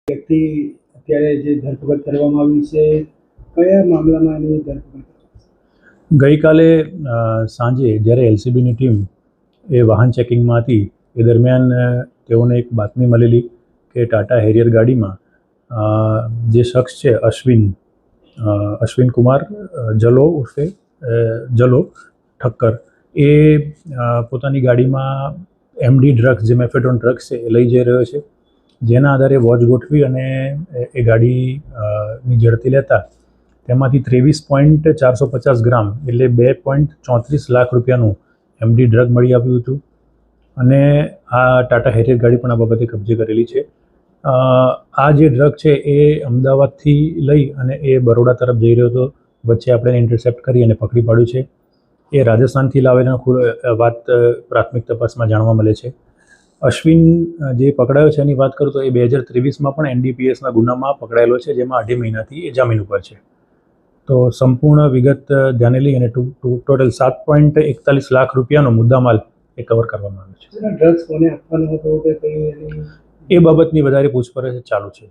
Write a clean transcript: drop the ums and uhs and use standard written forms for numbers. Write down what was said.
વ્યક્તિ અત્યારે જે ધરપકડ કરવામાં આવી છે, કયા મામલામાં એની ધરપકડ? ગઈકાલે સાંજે જ્યારે એલસીબીની ટીમ એ વાહન ચેકિંગમાં હતી એ દરમિયાન તેઓને એક બાતમી મળેલી કે ટાટા હેરિયર ગાડીમાં જે શખ્સ છે અશ્વિન કુમાર જલો ઉર્ફે જલો ઠક્કર એ પોતાની ગાડીમાં એમડી ડ્રગ્સ જે મેફેડ્રોન ડ્રગ્સ છે એ લઈ જઈ રહ્યો છે, જેના આધારે વોચ ગોઠવી અને એ ગાડીની ઝડપી લેતા તેમાંથી 23.450 ગ્રામ એટલે 2.34 લાખ રૂપિયાનું એમડી ડ્રગ મળી આવ્યું હતું અને આ ટાટા હેરિયર ગાડી પણ આ બાબતે કબજે કરેલી છે. આ જે ડ્રગ છે એ અમદાવાદથી લઈ અને એ બરોડા તરફ જઈ રહ્યો હતો, વચ્ચે આપણે ઇન્ટરસેપ્ટ કરી અને પકડી પાડ્યું છે. એ રાજસ્થાનથી લાવેલા વાત પ્રાથમિક તપાસમાં જાણવા મળે છે. અશ્વિન જે પકડાયો છે એની વાત કરું તો એ 2023માં પણ એનડીપીએસના ગુનામાં પકડાયેલો છે, જેમાં 2.5 મહિનાથી એ જામીન ઉપર છે. તો સંપૂર્ણ વિગત ધ્યાને લઈ અને ટોટલ 7.41 લાખ રૂપિયાનો મુદ્દામાલ એ કવર કરવામાં આવ્યો છે. ડ્રગ્સ કોને આપવાનો હતો કે કઈ એ બાબતની વધારે પૂછપરછ ચાલુ છે.